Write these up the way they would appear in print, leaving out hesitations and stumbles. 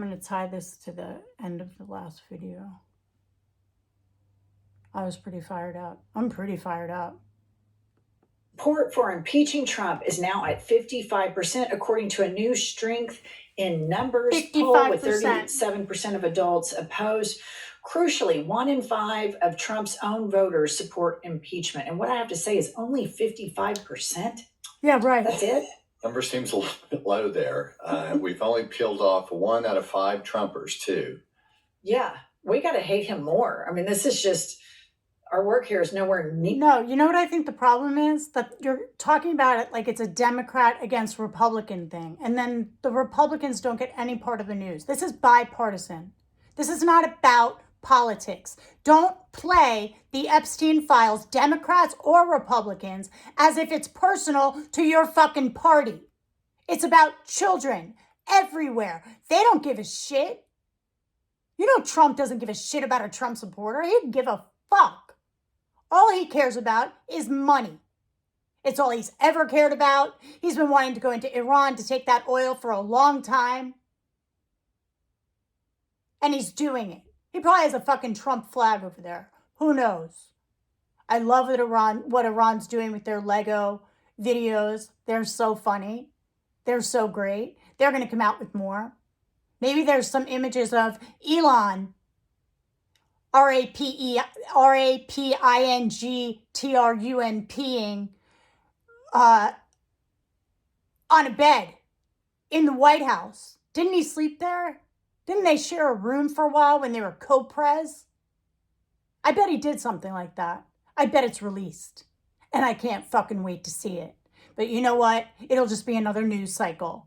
I'm going to tie this to the end of the last video. I was pretty fired up. I'm pretty fired up. Support for impeaching Trump is now at 55%, according to a new Strength in Numbers poll, with 37% of adults opposed. Crucially, 1 in 5 of Trump's own voters support impeachment. And what I have to say is only 55%. Yeah, right. That's it. Number seems a little bit low there. We've only peeled off 1 out of 5 Trumpers, too. Yeah, we got to hate him more. I mean, this is just, our work here is nowhere near. No, you know what I think the problem is? That you're talking about it like it's a Democrat against Republican thing. And then the Republicans don't get any part of the news. This is bipartisan. This is not about politics. Don't play the Epstein files, Democrats or Republicans, as if it's personal to your fucking party. It's about children everywhere. They don't give a shit. You know Trump doesn't give a shit about a Trump supporter. He'd give a fuck. All he cares about is money. It's all he's ever cared about. He's been wanting to go into Iran to take that oil for a long time. And he's doing it. He probably has a fucking Trump flag over there. Who knows? I love what Iran's doing with their Lego videos. They're so funny. They're so great. They're going to come out with more. Maybe there's some images of Elon, RAPINGTRUNPing, on a bed in the White House. Didn't he sleep there? Didn't they share a room for a while when they were co-pres? I bet he did something like that. I bet it's released. And I can't fucking wait to see it. But you know what? It'll just be another news cycle.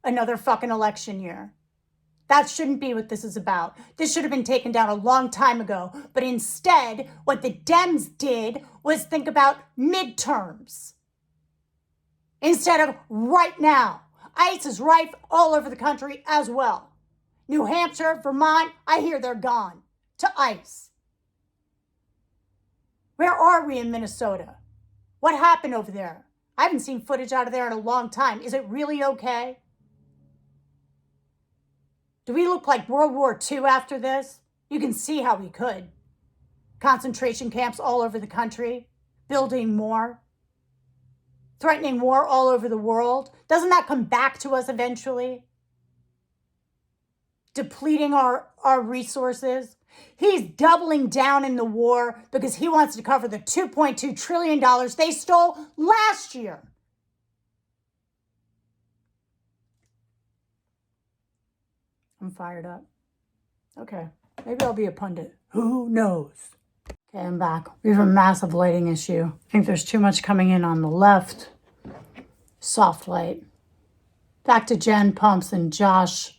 Another fucking election year. That shouldn't be what this is about. This should have been taken down a long time ago. But instead, what the Dems did was think about midterms. Instead of right now. ICE is rife all over the country as well. New Hampshire, Vermont, I hear they're gone to ICE. Where are we in Minnesota? What happened over there? I haven't seen footage out of there in a long time. Is it really okay? Do we look like World War II after this? You can see how we could. Concentration camps all over the country, building more, threatening war all over the world. Doesn't that come back to us eventually? Depleting our resources. He's doubling down in the war because he wants to cover the $2.2 trillion they stole last year. I'm fired up. Okay, maybe I'll be a pundit. Who knows? Okay, I'm back. We have a massive lighting issue. I think there's too much coming in on the left. Soft light. Back to Jen Pumps and Josh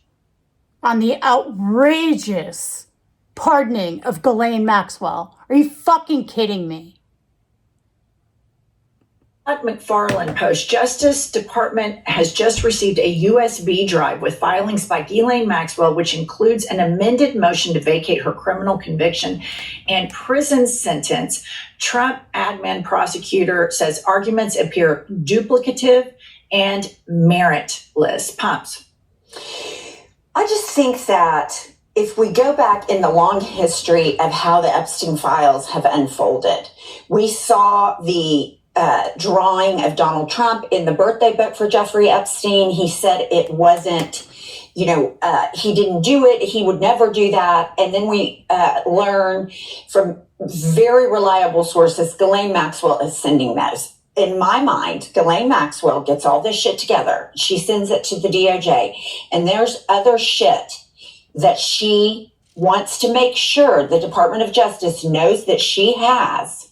on the outrageous pardoning of Ghislaine Maxwell. Are you fucking kidding me? McFarland post, Justice Department has just received a USB drive with filings by Ghislaine Maxwell, which includes an amended motion to vacate her criminal conviction and prison sentence. Trump admin prosecutor says arguments appear duplicative and meritless. Pumps. I just think that if we go back in the long history of how the Epstein files have unfolded, we saw the drawing of Donald Trump in the birthday book for Jeffrey Epstein. He said it wasn't, he didn't do it. He would never do that. And then we learn from very reliable sources, Ghislaine Maxwell is sending those. In my mind, Ghislaine Maxwell gets all this shit together. She sends it to the DOJ. And there's other shit that she wants to make sure the Department of Justice knows that she has,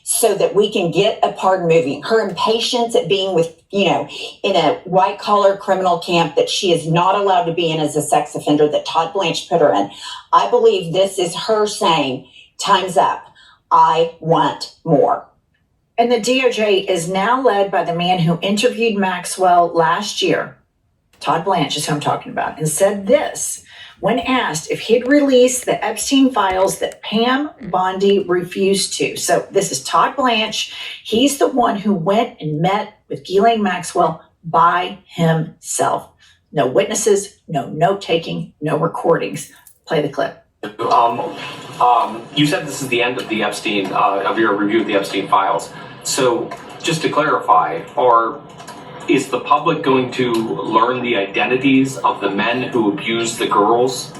so that we can get a pardon moving. Her impatience at being with, in a white collar criminal camp that she is not allowed to be in as a sex offender that Todd Blanche put her in. I believe this is her saying, time's up. I want more. And the DOJ is now led by the man who interviewed Maxwell last year. Todd Blanche is who I'm talking about, and said this when asked if he'd release the Epstein files that Pam Bondi refused to. So this is Todd Blanche. He's the one who went and met with Ghislaine Maxwell by himself. No witnesses, no note-taking, no recordings. Play the clip. You said this is the end of the Epstein, of your review of the Epstein files. So just to clarify, is the public going to learn the identities of the men who abused the girls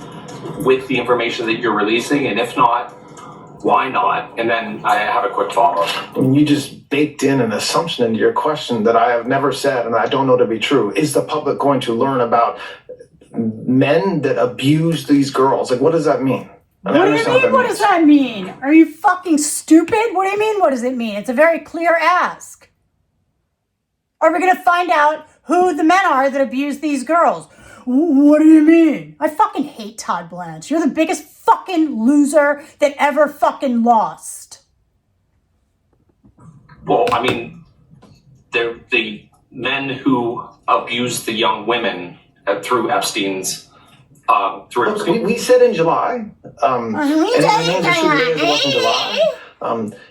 with the information that you're releasing? And if not, why not? And then I have a quick follow-up. You just baked in an assumption into your question that I have never said and I don't know to be true. Is the public going to learn about men that abuse these girls? Like, what does that mean? What do you mean? What does that mean? Are you fucking stupid? What do you mean? What does it mean? It's a very clear ask. Are we going to find out who the men are that abuse these girls? What do you mean? I fucking hate Todd Blanche. You're the biggest fucking loser that ever fucking lost. Well, I mean, they're the men who abused the young women through Epstein's. We said in July, and it remains as true today as it was in July.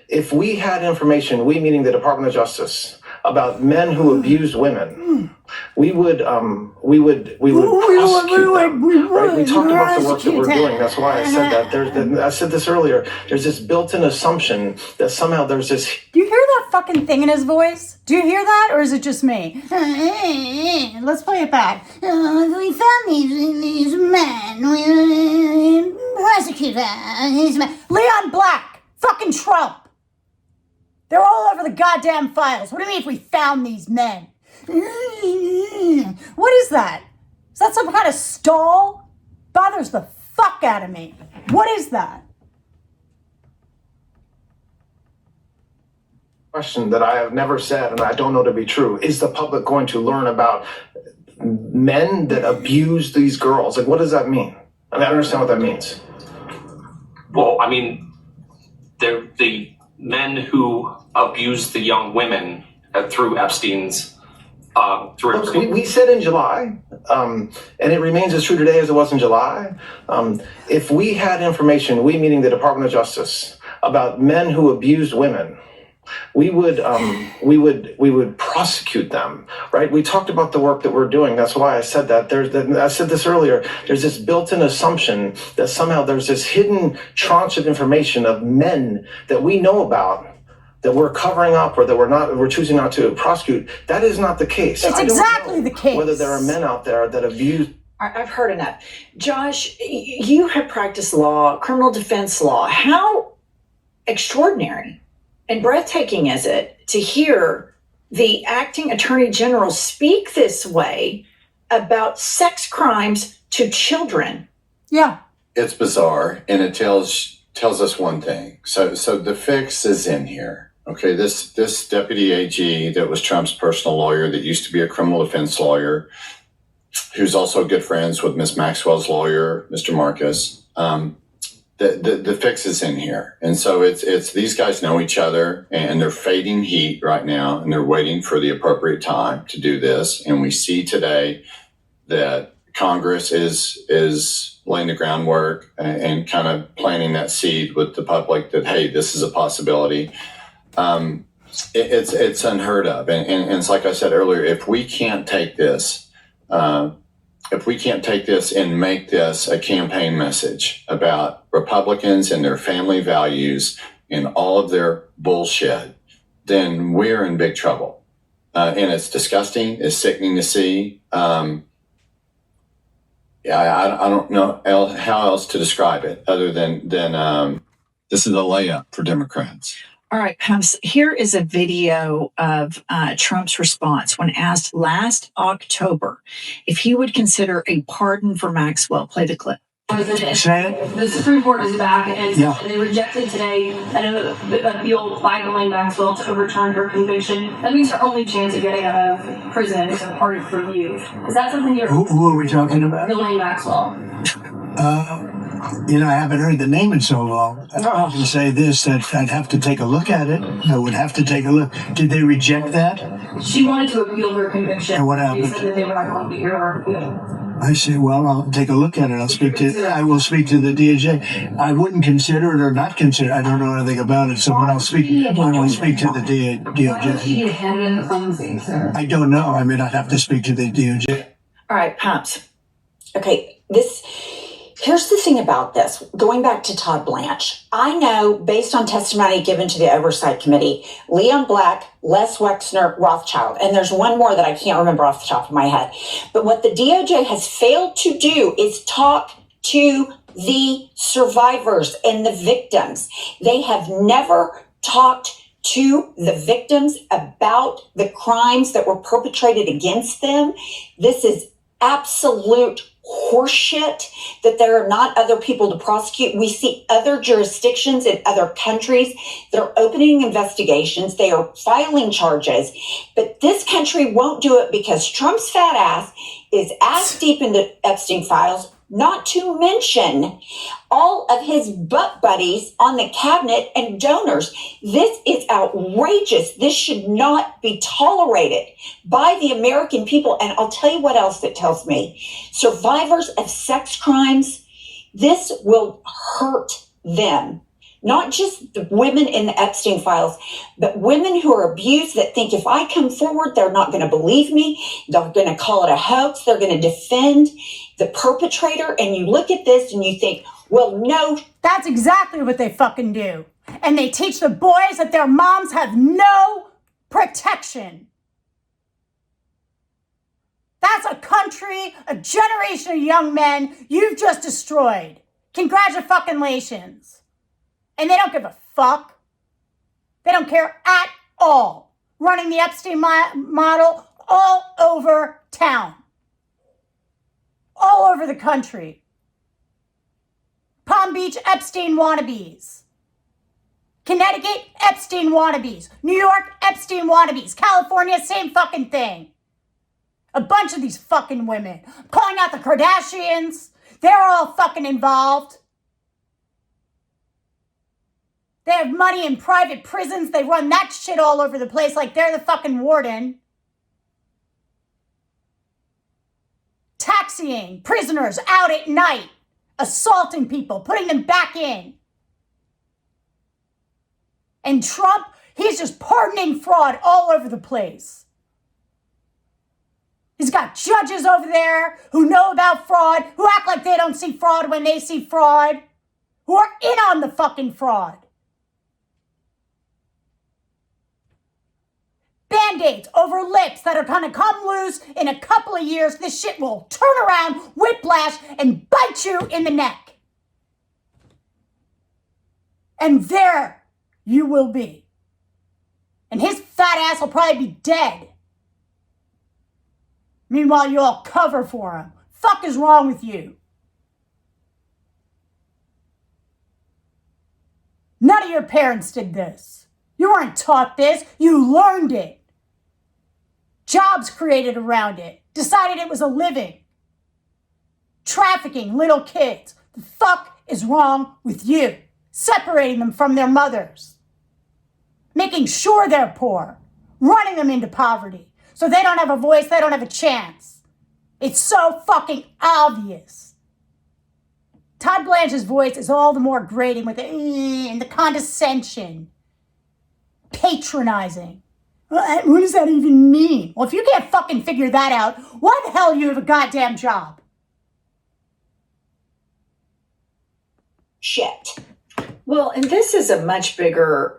If we had information, we meaning the Department of Justice, about men who abused women, we would prosecute them. Right? We talked about the work that we're doing. That's why I said that. I said this earlier. There's this built-in assumption that somehow there's this. Do you hear that fucking thing in his voice? Do you hear that, or is it just me? Let's play it back. We found these men. We prosecute these men. Leon Black, fucking Trump. They're all over the goddamn files. What do you mean if we found these men? What is that? Is that some kind of stall? Bothers the fuck out of me. What is that? Question that I have never said and I don't know to be true. Is the public going to learn about men that abuse these girls? Like, what does that mean? I don't understand what that means. Well, I mean, they're the men who abused the young women through Epstein's. We said in July, and it remains as true today as it was in July. If we had information, we meaning the Department of Justice, about men who abused women, we would prosecute them, right? We talked about the work that we're doing. That's why I said that. I said this earlier. There's this built-in assumption that somehow there's this hidden tranche of information of men that we know about that we're covering up or that we're choosing not to prosecute. That is not the case. It's exactly the case. Whether there are men out there that abuse. I've heard enough. Josh, you have practiced law, criminal defense law. How extraordinary and breathtaking is it to hear the acting attorney general speak this way about sex crimes to children? Yeah. It's bizarre, and it tells us one thing. So the fix is in here. Okay, this deputy AG that was Trump's personal lawyer, that used to be a criminal defense lawyer, who's also good friends with Miss Maxwell's lawyer, Mr. Marcus. The fix is in here. And so it's these guys know each other, and they're fading heat right now, and they're waiting for the appropriate time to do this. And we see today that Congress is laying the groundwork and kind of planting that seed with the public that, hey, this is a possibility. It's unheard of. And it's like I said earlier, if we can't take this, and make this a campaign message about Republicans and their family values and all of their bullshit, then we're in big trouble. And it's disgusting. It's sickening to see. I don't know how else to describe it other than this is a layup for Democrats. All right, Pumps, here is a video of Trump's response when asked last October if he would consider a pardon for Maxwell. Play the clip. The Supreme Court is back, and they rejected today an appeal by Ghislaine Maxwell to overturn her conviction. That means her only chance of getting out of prison is a pardon for you. Is that something you're... Who are we talking about? Ghislaine Maxwell. I haven't heard the name in so long. I can say this, that I'd have to take a look at it. I would have to take a look. Did they reject that? She wanted to appeal her conviction. And what happened? They said that they were not going to hear her appeal. I say, well, I'll take a look at it. I will speak to the DOJ. I wouldn't consider it or not consider it. I don't know anything about it, so when I will speak to the DOJ. I don't know. I mean, I'd have to speak to the DOJ. All right, Pumps. Okay, here's the thing about this. Going back to Todd Blanche, I know based on testimony given to the Oversight Committee, Leon Black, Les Wexner, Rothschild, and there's one more that I can't remember off the top of my head. But what the DOJ has failed to do is talk to the survivors and the victims. They have never talked to the victims about the crimes that were perpetrated against them. This is absolute horseshit that there are not other people to prosecute. We see other jurisdictions in other countries that are opening investigations. They are filing charges, but this country won't do it because Trump's fat ass is ass deep in the Epstein files, not to mention all of his butt buddies on the cabinet and donors. This is outrageous. This should not be tolerated by the American people. And I'll tell you what else it tells me. Survivors of sex crimes, this will hurt them. Not just the women in the Epstein files, but women who are abused that think if I come forward, they're not going to believe me. They're going to call it a hoax. They're going to defend the perpetrator. And you look at this and you think, well, no. That's exactly what they fucking do. And they teach the boys that their moms have no protection. That's a country, a generation of young men you've just destroyed. Congratulations. And they don't give a fuck. They don't care at all. Running the Epstein model all over town. All over the country. Palm Beach, Epstein wannabes. Connecticut, Epstein wannabes. New York, Epstein wannabes. California, same fucking thing. A bunch of these fucking women. Calling out the Kardashians. They're all fucking involved. They have money in private prisons. They run that shit all over the place like they're the fucking warden. Taxiing prisoners out at night. Assaulting people. Putting them back in. And Trump, he's just pardoning fraud all over the place. He's got judges over there who know about fraud, who act like they don't see fraud when they see fraud, who are in on the fucking fraud. Band-aids over lips that are gonna come loose in a couple of years. This shit will turn around, whiplash, and bite you in the neck. And there you will be. And his fat ass will probably be dead. Meanwhile, you all cover for him. Fuck is wrong with you? None of your parents did this. You weren't taught this. You learned it. Jobs created around it. Decided it was a living. Trafficking little kids. The fuck is wrong with you? Separating them from their mothers. Making sure they're poor. Running them into poverty. So they don't have a voice, they don't have a chance. It's so fucking obvious. Todd Blanche's voice is all the more grating with the and the condescension. Patronizing. What does that even mean? Well, if you can't fucking figure that out, why the hell do you have a goddamn job? Shit. Well, and this is a much bigger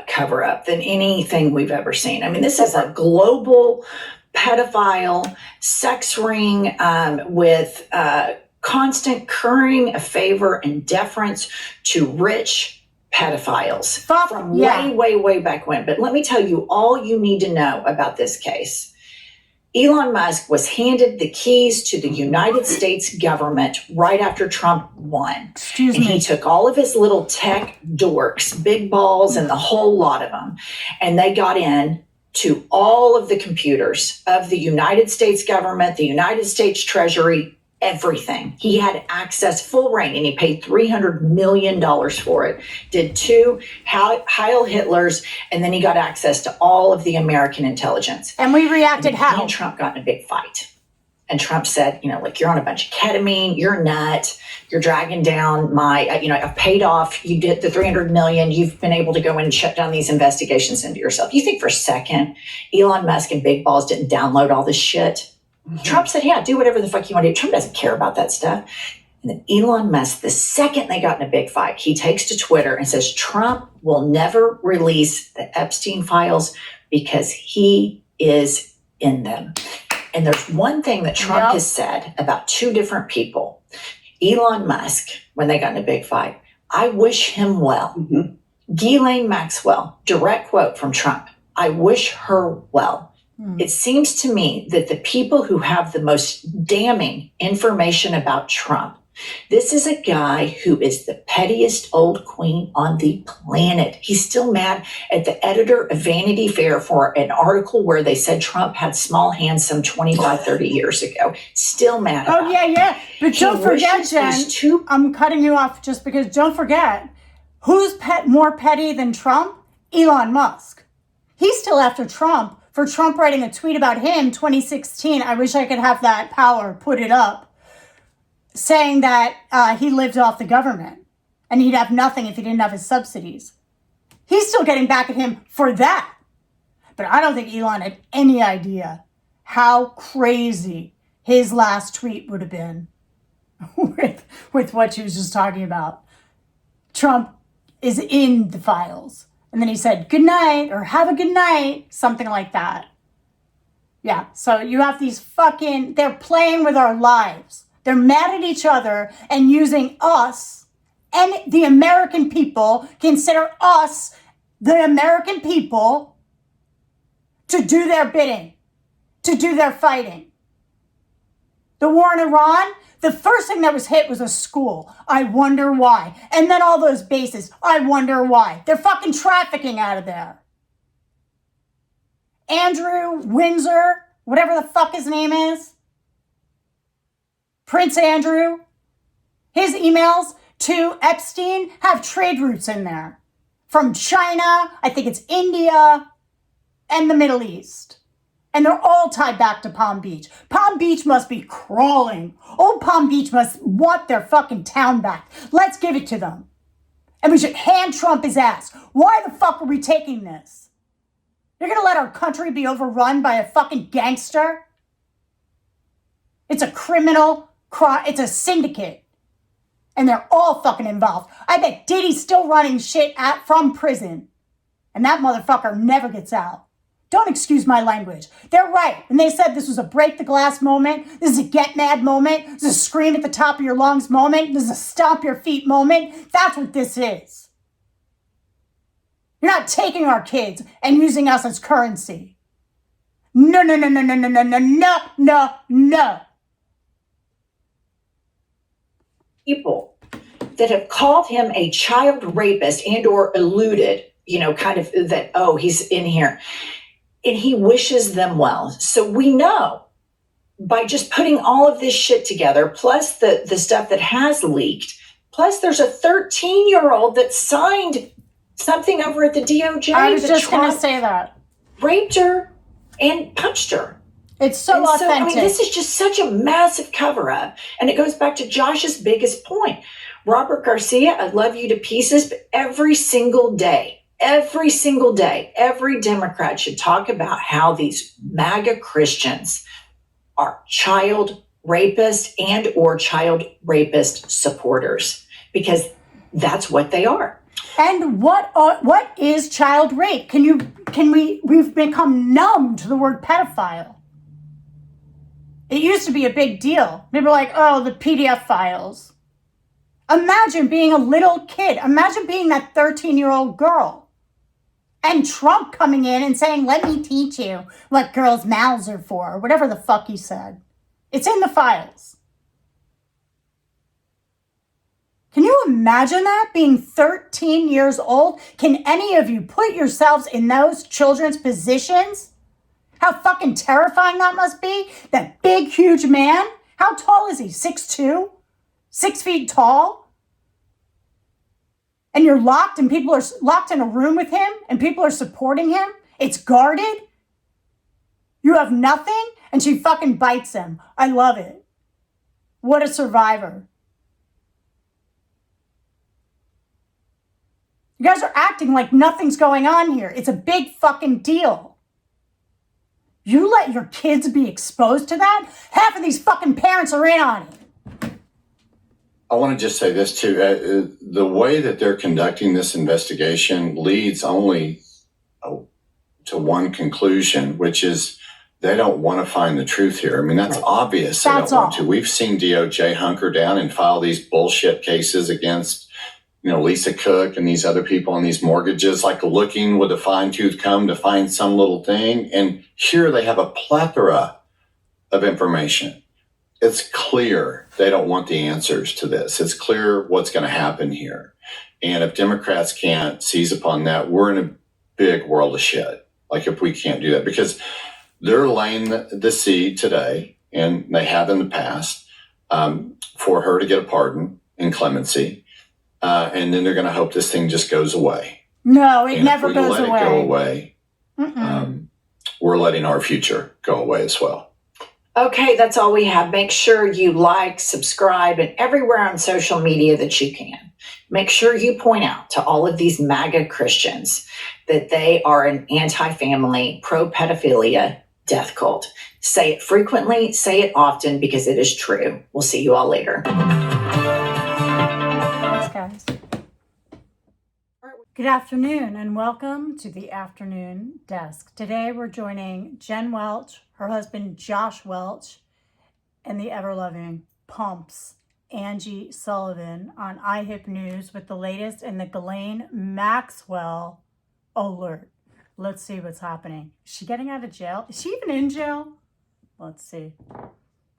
cover-up than anything we've ever seen. I mean, this is a global pedophile sex ring with constant currying of favor and deference to rich pedophiles from way back when. But let me tell you all you need to know about this case. Elon Musk was handed the keys to the United States government right after Trump won. Excuse and me. he took all of his little tech dorks, big balls, and the whole lot of them, and they got in to all of the computers of the United States government, the United States Treasury, everything. He had access, full reign, and he paid $300 million for it. Did 2 Heil Hitlers, and then he got access to all of the American intelligence. And we reacted how? He and Trump got in a big fight. And Trump said, like, you're on a bunch of ketamine, you're a nut, you're dragging down my, I've paid off, you did the $300 million, you've been able to go in and shut down these investigations into yourself. You think for a second Elon Musk and Big Balls didn't download all this shit? Trump said, yeah, do whatever the fuck you want to do. Trump doesn't care about that stuff. And then Elon Musk, the second they got in a big fight, he takes to Twitter and says, Trump will never release the Epstein files because he is in them. And there's one thing that Trump has said about two different people. Elon Musk, when they got in a big fight, I wish him well. Ghislaine Maxwell, direct quote from Trump, I wish her well. It seems to me that the people who have the most damning information about Trump, this is a guy who is the pettiest old queen on the planet. He's still mad at the editor of Vanity Fair for an article where they said Trump had small hands some 25, 30 years ago. Still mad about it. Yeah. But don't forget, Jen, I'm cutting you off just because don't forget, who's more petty than Trump? Elon Musk. He's still after Trump for Trump writing a tweet about him, 2016. I wish I could have that power, put it up, saying that he lived off the government and he'd have nothing if he didn't have his subsidies. He's still getting back at him for that. But I don't think Elon had any idea how crazy his last tweet would have been with what she was just talking about. Trump is in the files. And then he said, good night, or have a good night, something like that. Yeah, so you have these they're playing with our lives. They're mad at each other and using us and the American people, consider us the American people, to do their bidding, to do their fighting. The war in Iran, the first thing that was hit was a school. I wonder why. And then all those bases. I wonder why. They're fucking trafficking out of there. Andrew Windsor, whatever the fuck his name is. Prince Andrew. His emails to Epstein have trade routes in there. From China, I think it's India, and the Middle East. And they're all tied back to Palm Beach. Palm Beach must be crawling. Old Palm Beach must want their fucking town back. Let's give it to them. And we should hand Trump his ass. Why the fuck are we taking this? You're gonna let our country be overrun by a fucking gangster? It's a criminal crime. It's a syndicate. And they're all fucking involved. I bet Diddy's still running shit from prison. And that motherfucker never gets out. Don't excuse my language. They're right. And they said this was a break the glass moment. This is a get mad moment. This is a scream at the top of your lungs moment. This is a stomp your feet moment. That's what this is. You're not taking our kids and using us as currency. No. People that have called him a child rapist and or alluded, kind of that, oh, he's in here. And he wishes them well. So we know by just putting all of this shit together, plus the stuff that has leaked, plus there's a 13-year-old that signed something over at the DOJ. I was just going to say that. Raped her and punched her. It's so authentic. This is just such a massive cover-up. And it goes back to Josh's biggest point. Robert Garcia, I love you to pieces, but every single day, every Democrat should talk about how these MAGA Christians are child rapists and or child rapist supporters, because that's what they are. And what is child rape? We've become numb to the word pedophile. It used to be a big deal. People were like, oh, the PDF files. Imagine being a little kid. Imagine being that 13-year-old girl. And Trump coming in and saying, let me teach you what girls' mouths are for, or whatever the fuck he said. It's in the files. Can you imagine that, being 13 years old? Can any of you put yourselves in those children's positions? How fucking terrifying that must be. That big, huge man. How tall is he? 6'2"? 6 feet tall? And you're locked and people are locked in a room with him and people are supporting him. It's guarded. You have nothing and she fucking bites him. I love it. What a survivor. You guys are acting like nothing's going on here. It's a big fucking deal. You let your kids be exposed to that? Half of these fucking parents are in on it. I want to just say this too. The way that they're conducting this investigation leads only to one conclusion, which is they don't want to find the truth here. I mean, that's obvious. They don't want to. We've seen DOJ hunker down and file these bullshit cases against, Lisa Cook and these other people on these mortgages, like looking with a fine-tooth comb to find some little thing. And here they have a plethora of information. It's clear they don't want the answers to this. It's clear what's going to happen here. And if Democrats can't seize upon that, we're in a big world of shit. Like if we can't do that, because they're laying the seed today, and they have in the past, for her to get a pardon and clemency. And then they're going to hope this thing just goes away. No, it never goes away. If we let it go away, we're letting our future go away as well. Okay, that's all we have. Make sure you like, subscribe, and everywhere on social media that you can. Make sure you point out to all of these MAGA Christians that they are an anti-family, pro-pedophilia death cult. Say it frequently, say it often, because it is true. We'll see you all later. Thanks, guys. Good afternoon, and welcome to the Afternoon Desk. Today we're joining Jen Welch, her husband Josh Welch, and the ever-loving Pumps, Angie Sullivan, on IHIP News with the latest in the Ghislaine Maxwell alert. Let's see what's happening. Is she getting out of jail? Is she even in jail? Let's see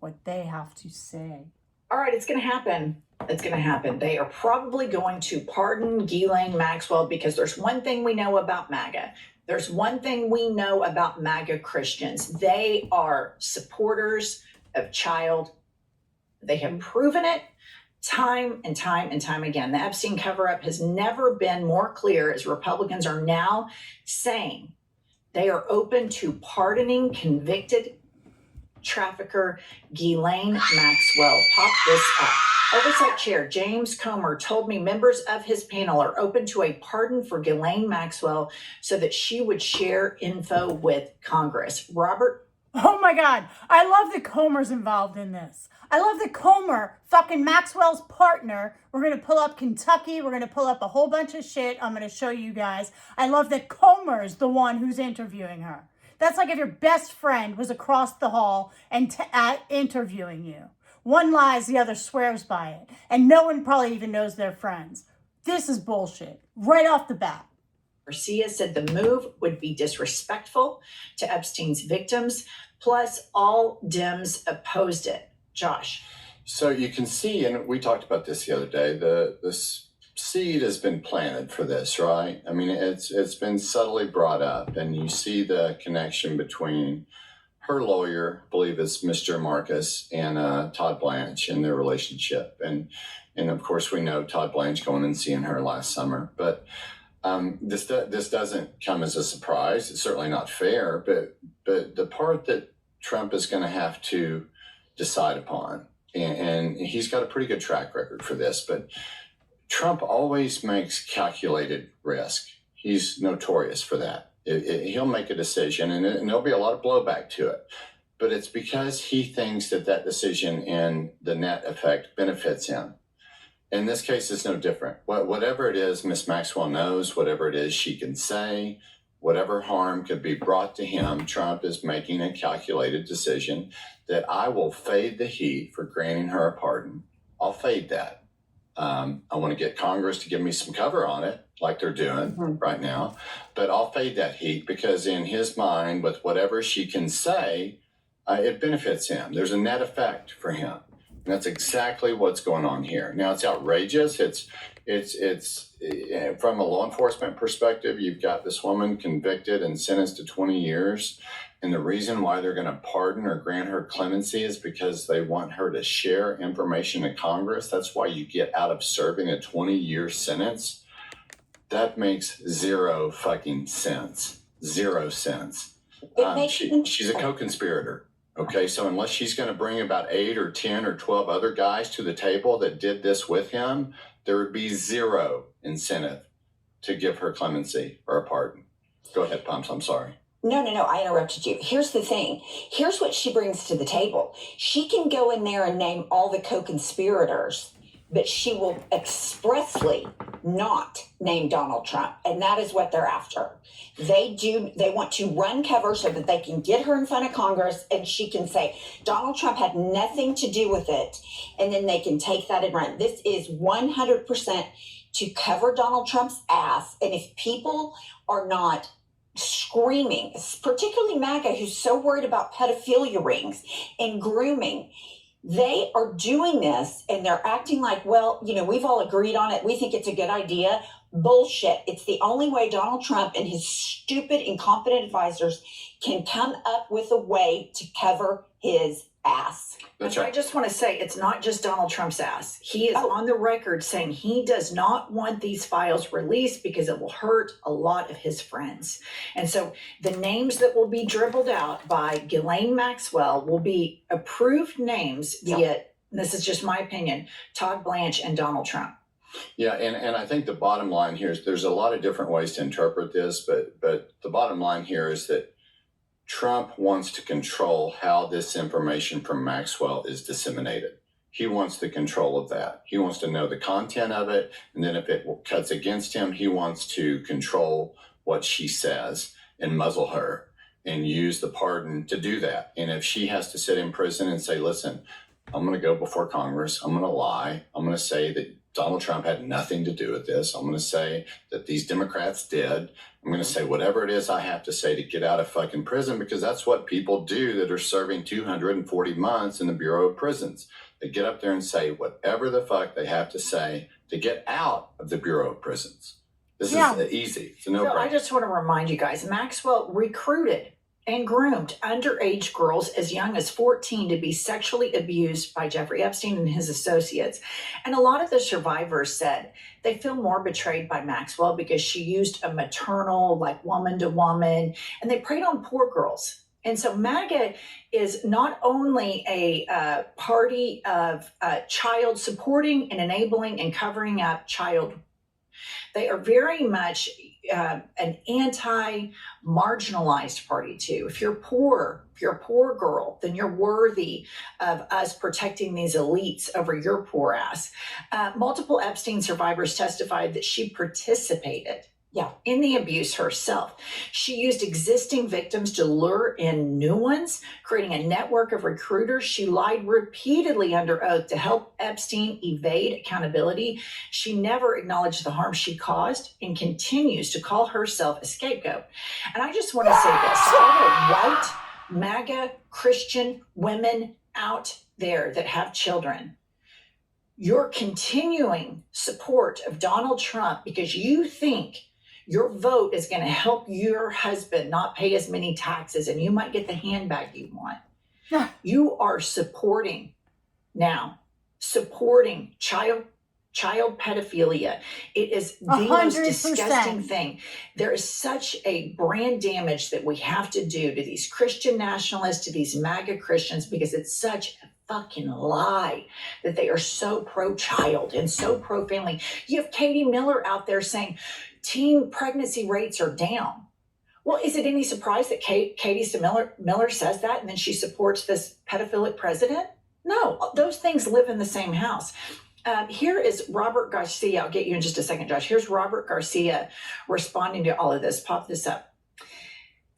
what they have to say. All right, it's going to happen. It's going to happen. They are probably going to pardon Ghislaine Maxwell, because there's one thing we know about MAGA. There's one thing we know about MAGA Christians. They are supporters of child. They have proven it time and time and time again. The Epstein cover-up has never been more clear, as Republicans are now saying they are open to pardoning convicted trafficker Ghislaine Maxwell. Pop this up. Oversight Chair James Comer told me members of his panel are open to a pardon for Ghislaine Maxwell so that she would share info with Congress. Robert? Oh my God. I love that Comer's involved in this. I love that Comer, fucking Maxwell's partner. We're going to pull up Kentucky. We're going to pull up a whole bunch of shit. I'm going to show you guys. I love that Comer's the one who's interviewing her. That's like if your best friend was across the hall and interviewing you. One lies, the other swears by it. And no one probably even knows they're friends. This is bullshit. Right off the bat. Garcia said the move would be disrespectful to Epstein's victims. Plus, all Dems opposed it. Josh. So you can see, and we talked about this the other day, this seed has been planted for this, right? I mean, it's been subtly brought up, and you see the connection between her lawyer, I believe it's Mr. Marcus, and Todd Blanche in their relationship. And of course, we know Todd Blanche going and seeing her last summer. But this doesn't come as a surprise. It's certainly not fair. But the part that Trump is going to have to decide upon, and he's got a pretty good track record for this, but Trump always makes calculated risk. He's notorious for that. He'll make a decision, and there'll be a lot of blowback to it. But it's because he thinks that decision and the net effect benefits him. In this case, it's no different. Whatever it is Miss Maxwell knows, whatever it is she can say, whatever harm could be brought to him, Trump is making a calculated decision that I will fade the heat for granting her a pardon. I'll fade that. I want to get Congress to give me some cover on it, like they're doing right now. But I'll fade that heat because in his mind, with whatever she can say, it benefits him. There's a net effect for him. And that's exactly what's going on here. Now, it's outrageous. It's from a law enforcement perspective, you've got this woman convicted and sentenced to 20 years. And the reason why they're going to pardon or grant her clemency is because they want her to share information to Congress. That's why you get out of serving a 20-year sentence. That makes zero fucking sense. 0 cents. She's a co-conspirator. Okay, so unless she's going to bring about 8 or 10 or 12 other guys to the table that did this with him, there would be zero incentive to give her clemency or a pardon. Go ahead, Pumps. I'm sorry. No, I interrupted you. Here's the thing. Here's what she brings to the table. She can go in there and name all the co-conspirators, but she will expressly not name Donald Trump. And that is what they're after. They want to run cover so that they can get her in front of Congress and she can say, Donald Trump had nothing to do with it. And then they can take that and run. This is 100% to cover Donald Trump's ass. And if people are not screaming, particularly MAGA, who's so worried about pedophilia rings and grooming, they are doing this and they're acting like, well, we've all agreed on it. We think it's a good idea. Bullshit. It's the only way Donald Trump and his stupid, incompetent advisors can come up with a way to cover his ass. That's right. I just want to say it's not just Donald Trump's ass. He is on the record saying he does not want these files released because it will hurt a lot of his friends. And so the names that will be dribbled out by Ghislaine Maxwell will be approved names via, this is just my opinion, Todd Blanche and Donald Trump. Yeah, and I think the bottom line here is there's a lot of different ways to interpret this, but the bottom line here is that Trump wants to control how this information from Maxwell is disseminated. He wants the control of that. He wants to know the content of it. And then if it cuts against him, he wants to control what she says and muzzle her and use the pardon to do that. And if she has to sit in prison and say, listen, I'm going to go before Congress. I'm going to lie. I'm going to say that Donald Trump had nothing to do with this. I'm going to say that these Democrats did. I'm going to say whatever it is I have to say to get out of fucking prison, because that's what people do that are serving 240 months in the Bureau of Prisons. They get up there and say whatever the fuck they have to say to get out of the Bureau of Prisons. This is easy. It's a no-brainer. So I just want to remind you guys, Maxwell recruited and groomed underage girls as young as 14 to be sexually abused by Jeffrey Epstein and his associates. And a lot of the survivors said they feel more betrayed by Maxwell because she used a maternal, like woman to woman, and they preyed on poor girls. And so MAGA is not only a party of child supporting and enabling and covering up child. They are very much an anti-marginalized party too. If you're poor, if you're a poor girl, then you're worthy of us protecting these elites over your poor ass. Multiple Epstein survivors testified that she participated in the abuse herself. She used existing victims to lure in new ones, creating a network of recruiters. She lied repeatedly under oath to help Epstein evade accountability. She never acknowledged the harm she caused and continues to call herself a scapegoat. And I just want to say this, all the white, MAGA, Christian women out there that have children, your continuing support of Donald Trump because you think your vote is going to help your husband not pay as many taxes and you might get the handbag you want. You are supporting child pedophilia. It is the 100%. most disgusting thing. There is such a brand damage that we have to do to these Christian nationalists, to these MAGA Christians, because it's such a fucking lie that they are so pro-child and so pro-family. You have Katie Miller out there saying teen pregnancy rates are down. Well, is it any surprise that Katie Miller says that and then she supports this pedophilic president? No, those things live in the same house. Here is Robert Garcia. I'll get you in just a second, Josh. Here's Robert Garcia responding to all of this. Pop this up.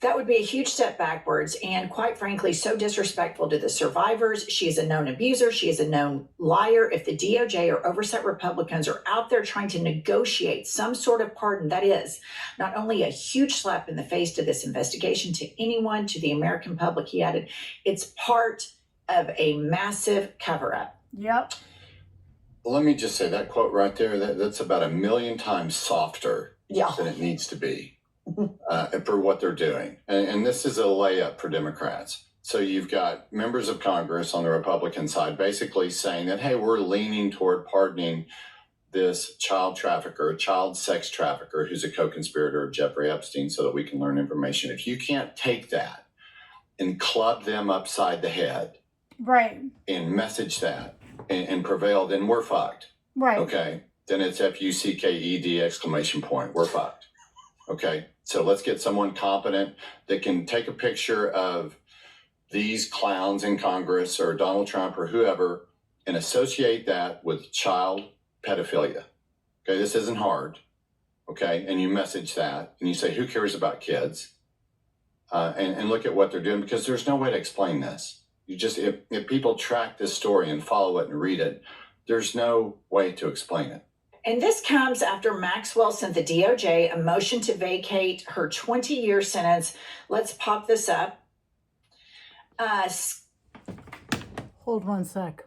That would be a huge step backwards and, quite frankly, so disrespectful to the survivors. She is a known abuser. She is a known liar. If the DOJ or oversight Republicans are out there trying to negotiate some sort of pardon, that is not only a huge slap in the face to this investigation, to anyone, to the American public, he added, it's part of a massive cover-up. Yep. Let me just say that quote right there, that's about 1 million times softer than it needs to be. For what they're doing. And this is a layup for Democrats. So you've got members of Congress on the Republican side basically saying that, hey, we're leaning toward pardoning this child trafficker, child sex trafficker, who's a co-conspirator of Jeffrey Epstein so that we can learn information. If you can't take that and club them upside the head and message that and prevail, then we're fucked. Okay? Then it's FUCKED ! We're fucked. Okay, so let's get someone competent that can take a picture of these clowns in Congress or Donald Trump or whoever and associate that with child pedophilia. Okay, this isn't hard. Okay, and you message that and you say, who cares about kids? And look at what they're doing, because there's no way to explain this. You just, if people track this story and follow it and read it, there's no way to explain it. And this comes after Maxwell sent the DOJ a motion to vacate her 20-year sentence. Let's pop this up. Hold one sec.